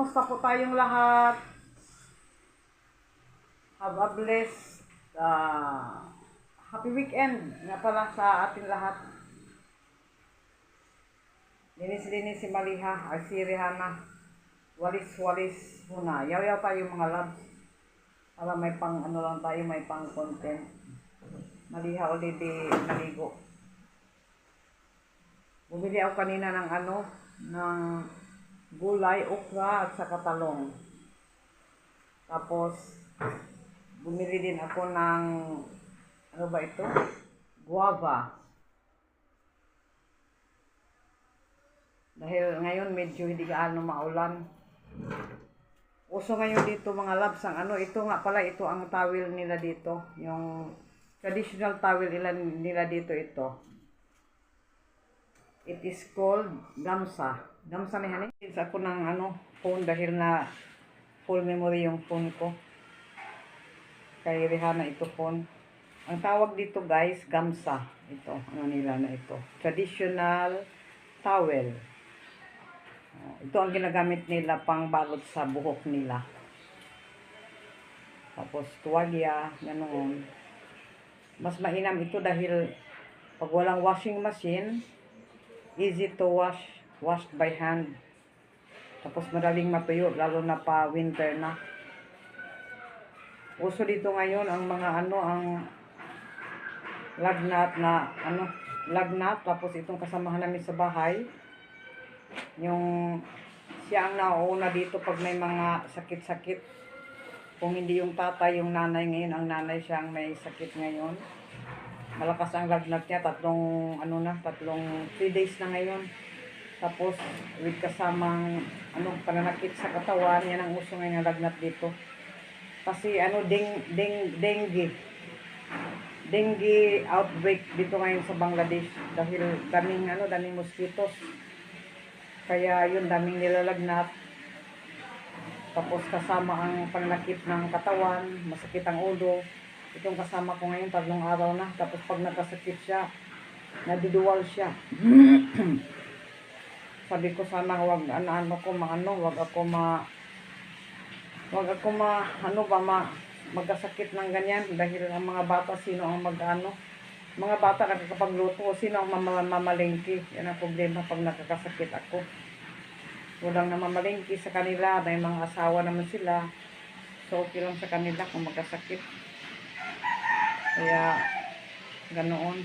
Kumusta po tayong lahat? Have a blessed happy weekend nga pala sa ating lahat. Linis-linis si Maliha, ay si Rihanna. Walis-walis muna. Yaw-yaw tayo mga loves. Para may pang ano lang tayo, may pang content. Maliha ulit di naligo. Bumili ako kanina ng ng gulay, okra at saka talong. Tapos bumili din ako ng ano ba ito? Guava. Dahil ngayon medyo hindi gaano maulan. Uso ngayon dito mga loves ang ito nga pala, ito ang towel nila dito. Yung traditional towel nila dito ito. It is called gamsa. Gamsa ni Hani. Isa ako ng phone dahil na full memory yung phone ko. Kay Rihanna ito phone. Ang tawag dito guys, gamsa. Ito, nila na ito. Traditional towel. Ito ang ginagamit nila pang balot sa buhok nila. Tapos tuwalya, ganoon. Mas mainam ito dahil pag walang washing machine, easy to washed by hand. Tapos madaling matuyo, lalo na pa winter na. Uso dito ngayon ang mga ang lagnat na lagnat. Tapos itong kasamahan namin sa bahay, yung siya ang nauuna dito pag may mga sakit-sakit. Kung hindi yung tatay, yung nanay ngayon. Ang nanay siya ang may sakit ngayon. Malakas ang lagnat niya, tatlong 3 days na ngayon. Tapos with kasamang pananakit sa katawan, yan ang uso ngayon ng lagnat dito. Kasi dengue outbreak dito ngayon sa Bangladesh dahil daming mosquitoes. Kaya yun, daming nilalagnat. Tapos kasama ang pananakit ng katawan, masakit ang ulo. Itong kasama ko ngayon 3 araw na. Tapos pag nagkasakit siya, nadiduwal siya. Sabi ko sana wag magkasakit ng ganyan dahil ang mga bata sino ang mga bata kapag luto, sino ang mamalengke. Yan ang problema pag nakakasakit ako. Walang namamalengke sa kanila, may mga asawa naman sila. So okay lang sa kanila kung magkasakit. Kaya ganoon.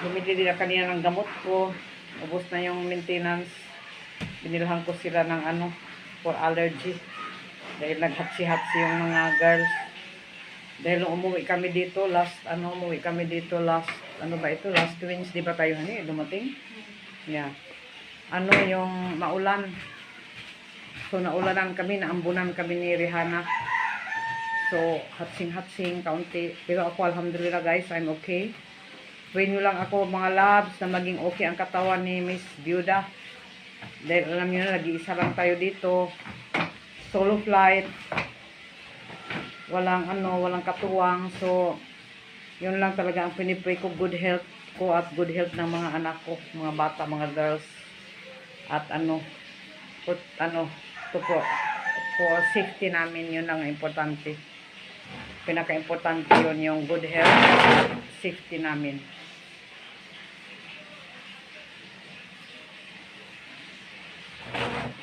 Bumili din na kanina ng gamot ko. Ubos na yung maintenance. Binilhan ko sila ng for allergy. Dahil naghatsi-hatsi yung mga girls. Dahil umuwi kami dito last Wednesday ba tayo dumating? Yeah. Yung maulan. So naulanan kami, naambunan kami ni Rihanna. So hatsing-hatsing kaunti. Pero ako alhamdulillah guys, I'm okay. Pray nyo lang ako mga loves na maging okay ang katawan ni Miss Biuda. Dahil alam nyo na, nag-iisa lang tayo dito. Solo flight. Walang katuwang. So yun lang talaga ang pinipray ko, good health ko at good health ng mga anak ko, mga bata, mga girls. At for safety namin, yun ang importante. Pinaka-importante yun, yung good health at safety namin.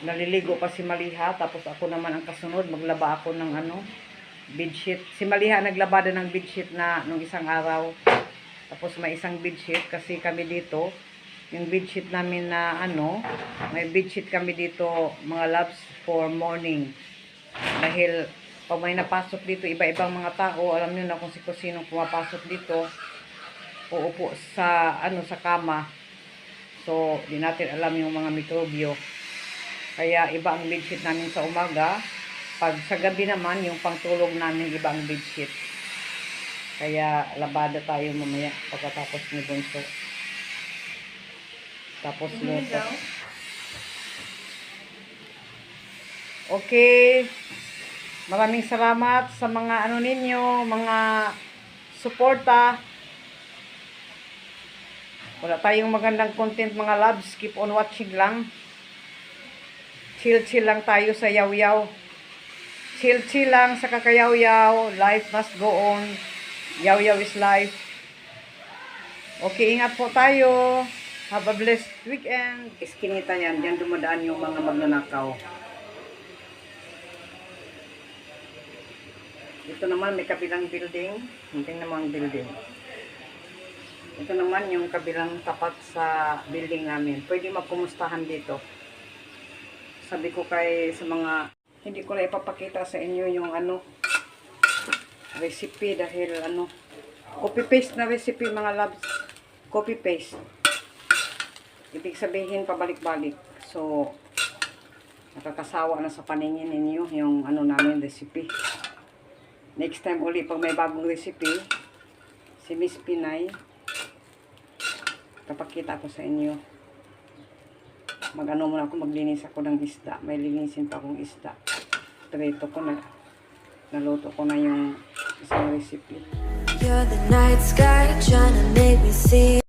Naliligo pa si Maliha, tapos ako naman ang kasunod, maglaba ako ng bedsheet. Si Maliha naglaba din ng bedsheet na nung isang araw. Tapos may isang bedsheet kasi kami dito, yung bedsheet namin na may bedsheet kami dito mga loves for morning. Dahil pag may napasok dito, iba-ibang mga tao, alam niyo na kung sino pumapasok dito, uupo sa sa kama. So, di natin alam yung mga mikrobyo. Kaya iba ang bedsheet namin sa umaga. Pag sa gabi naman, yung pangtulog namin iba ang bedsheet. Kaya labada tayo mamaya pagkatapos ni Bunso. Tapos luto. Okay. Maraming salamat sa mga ninyo, mga suporta. Wala tayong magandang content mga loves. Keep on watching lang. Chill-chill lang tayo sa yaw-yaw. Chill-chill lang sa kakayaw-yaw. Life must go on. Yaw-yaw is life. Okay, ingat po tayo. Have a blessed weekend. Iskinita yan. Diyan dumadaan yung mga magnanakaw. Ito naman may kabilang building. Hindi namang building. Ito naman yung kabilang tapat sa building namin. Pwede magkumustahan dito. Sabi ko kay sa mga, hindi ko na ipapakita sa inyo yung ano, recipe dahil ano, copy-paste na recipe mga loves. Copy-paste. Ibig sabihin pabalik-balik. So, nakakasawa na sa paningin ninyo yung ano namin recipe. Next time uli pag may bagong recipe, si Miss Pinay, kapakita ko sa inyo. Mag-ano muna ako, maglinis ako ng isda. May linisin pa akong isda. Trito ko na, naluto ko na yung isang recipe. You're the night sky trying to make me see